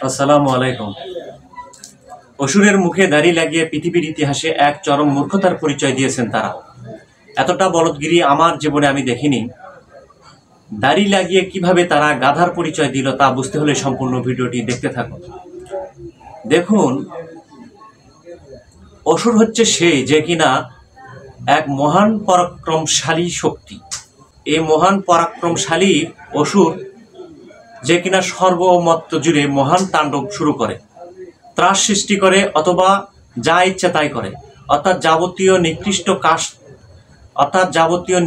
আসসালামু আলাইকুম। অসুরের মুখে দাড়ি লাগিয়ে পৃথিবীর ইতিহাসে এক চরম মূর্খতার পরিচয় দিয়েছেন তারা। এতটা বলদগিরি আমার জীবনে আমি দেখিনি। দাড়ি লাগিয়ে কিভাবে তারা গাধার পরিচয় দিল তা বুঝতে হলে সম্পূর্ণ ভিডিওটি দেখতে থাকুন। দেখুন, অসুর হচ্ছে সেই যে কিনা এক মহান পরাক্রমশালী শক্তি। এই মহান পরাক্রমশালী অসুর যে কিনা সর্বমত্ত জুড়ে মহান তাণ্ডব শুরু করে, ত্রাস সৃষ্টি করে অথবা যা ইচ্ছা তাই করে, অর্থাৎ যাবতীয়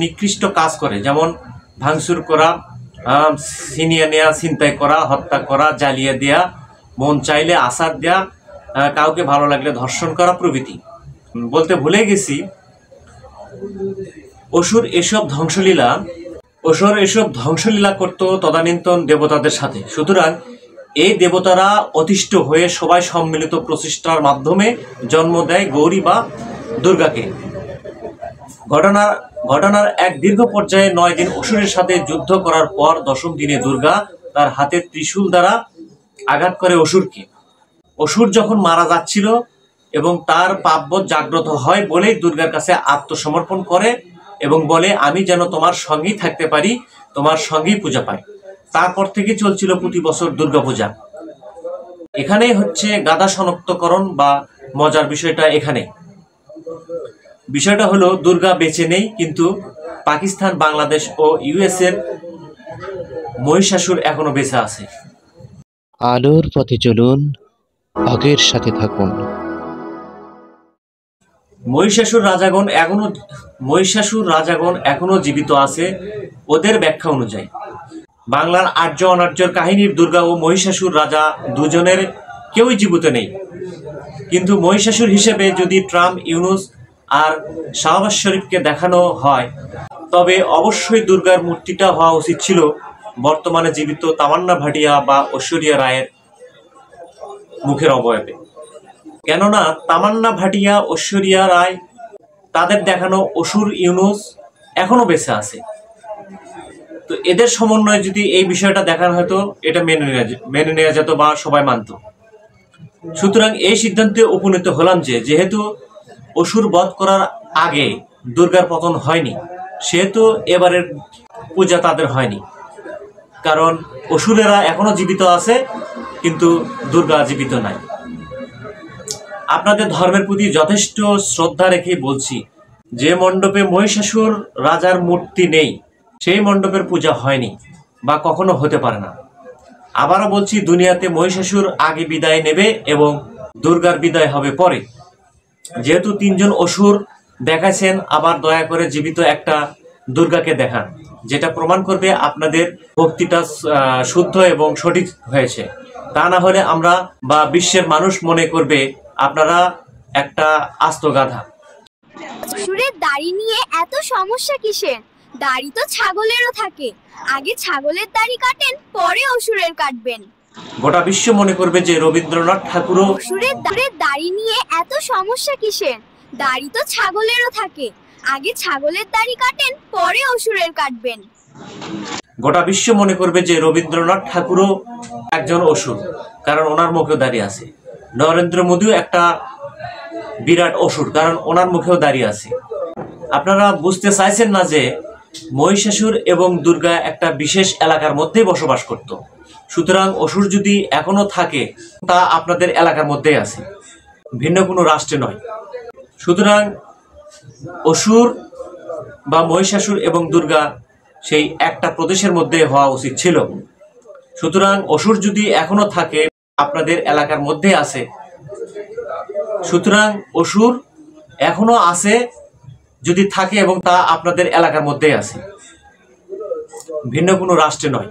নিকৃষ্ট কাজ করে, যেমন ভাঙচুর করা, ছিনিয়ে নেওয়া, ছিনতাই করা, হত্যা করা, জ্বালিয়ে দেয়া, মন চাইলে আসার দেয়া, কাউকে ভালো লাগলে ধর্ষণ করা প্রভৃতি। বলতে ভুলে গেছি, অসুর এসব ধ্বংসলীলা করত তদানীন্তন দেবতাদের সাথে। সুতরাং এই দেবতারা অতিষ্ঠ হয়ে সবাই সম্মিলিত প্রচেষ্টার মাধ্যমে জন্ম দেয় গৌরী বা দুর্গাকে। ঘটনার এক দীর্ঘ পর্যায়ে 9 দিন অসুরের সাথে যুদ্ধ করার পর 10ম দিনে দুর্গা তার হাতের ত্রিশূল দ্বারা আঘাত করে অসুরকে। অসুর যখন মারা যাচ্ছিল এবং তার পাপবোধ জাগ্রত হয় বলেই দুর্গার কাছে আত্মসমর্পণ করে এবং বলে, আমি যেন তোমার সঙ্গেই থাকতে পারি, তোমার সঙ্গেই পূজা পাই। তারপর থেকে চলছিল প্রতি বছর দুর্গাপূজা। এখানেই হচ্ছে গাধা শনাক্তকরণ বা মজার বিষয়টা। বিষয়টা হলো, দুর্গা বেঁচে নেই, কিন্তু পাকিস্তান, বাংলাদেশ ও ইউএস এর মহিষাসুর এখনো বেঁচে আছে। আলোর পথে চলুন, হকের সাথে থাকুন। মহিষাসুর রাজাগণ এখনো জীবিত আছে ওদের ব্যাখ্যা অনুযায়ী। বাংলার আর্য অনার্যর কাহিনীর দুর্গা ও মহিষাসুর রাজা দুজনের কেউই জীবিত নেই। কিন্তু মহিষাসুর হিসেবে যদি ট্রাম্প, ইউনুস আর শাহবাজ শরীফকে দেখানো হয়, তবে অবশ্যই দুর্গার মূর্তিটা হওয়া উচিত ছিল বর্তমানে জীবিত তামান্না ভাটিয়া বা ঐশ্বরিয়া রায়ের মুখের অবয়বে। কেননা তামান্না ভাটিয়া, ঐশ্বরিয়া রায়, তাদের দেখানো অসুর ইউনুস এখনো বেঁচে আছে। তো এদের সমন্বয়ে যদি এই বিষয়টা দেখানো হতো, এটা মেনে নেওয়া যেত বা সবাই মানত। সুতরাং এই সিদ্ধান্তে উপনীত হলাম যে, যেহেতু অসুর বধ করার আগে দুর্গার পতন হয়নি, সেহেতু এবারের পূজা তাদের হয়নি। কারণ অসুরেরা এখনো জীবিত আছে, কিন্তু দুর্গা জীবিত নাই। আপনাদের ধর্মের প্রতি যথেষ্ট শ্রদ্ধা রেখে বলছি, যে মণ্ডপে মহিষাসুর রাজার মূর্তি নেই, সেই মণ্ডপের পূজা হয়নি বা কখনো হতে পারে না। আবারও বলছি, দুনিয়াতে মহিষাসুর আগে বিদায় নেবে এবং দুর্গার বিদায় হবে পরে। যেহেতু 3 জন অসুর দেখাচ্ছেন, আবার দয়া করে জীবিত একটা দুর্গাকে দেখান, যেটা প্রমাণ করবে আপনাদের ভক্তিটা শুদ্ধ এবং সঠিক হয়েছে। তা না হলে আমরা বা বিশ্বের মানুষ মনে করবে আপনারা একটা আস্ত গাধা। অসুরের দাড়ি নিয়ে এত সমস্যা কিসের? দাড়ি তো ছাগলেরও থাকে, আগে ছাগলের দাড়ি কাটেন, পরে অসুরের কাটবেন। গোটা বিশ্ব মনে করবে যে রবীন্দ্রনাথ ঠাকুরও। অসুরের দাড়ি নিয়ে এত সমস্যা কিসের? দাড়ি তো ছাগলেরও থাকে, আগে ছাগলের দাড়ি কাটেন, পরে অসুরের কাটবেন। গোটা বিশ্ব মনে করবে যে রবীন্দ্রনাথ ঠাকুরও একজন অসুর, কারণ ওনার মুখেও দাঁড়িয়ে আছে। নরেন্দ্র মোদীও একটা বিরাট অসুর, কারণ ওনার মুখেও দাঁড়িয়ে আছে। আপনারা বুঝতে চাইছেন না যে মহিষাসুর এবং দুর্গা একটা বিশেষ এলাকার মধ্যেই বসবাস করত। সুতরাং অসুর যদি এখনো থাকে, তা আপনাদের এলাকার মধ্যেই আছে, ভিন্ন কোনো রাষ্ট্রে নয়। সুতরাং অসুর বা মহিষাসুর এবং দুর্গা সেই একটা প্রদেশের মধ্যে হওয়া উচিত ছিল। সুতরাং অসুর যদি এখনো থাকে, আপনাদের এলাকার মধ্যে আছে। সুতরাং অসুর এখনো আছে যদি থাকে, এবং তা আপনাদের এলাকার মধ্যেই আছে, ভিন্ন কোনো রাষ্ট্রে নয়।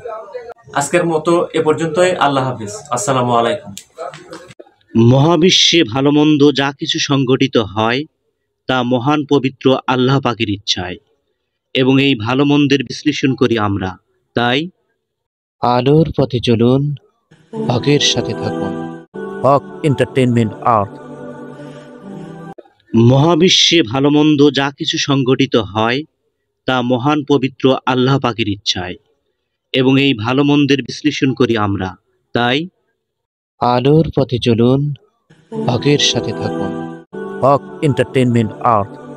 আজকের মতো এ পর্যন্তই। আল্লাহ হাফিজ। আসসালামু আলাইকুম। মহাবিশ্বে ভালো মন্দ যা কিছু সংঘটিত হয়, তা মহান পবিত্র আল্লাহ পাকের ইচ্ছায়, এবং এই ভালো মন্দের বিশ্লেষণ করি আমরা। তাই আলোর পথে চলুন, হকের সাথে থাকুন। হক এন্টারটেইনমেন্ট আর্ট। মহাবিশ্বে ভালো মন্দ যা কিছু সংঘটিত হয়, তা মহান পবিত্র আল্লাহ পাকের ইচ্ছায়, এবং এই ভালো মন্দের বিশ্লেষণ করি আমরা। তাই আলোর পথে চলুন, হকের সাথে থাকুন। Hawk Entertainment Art.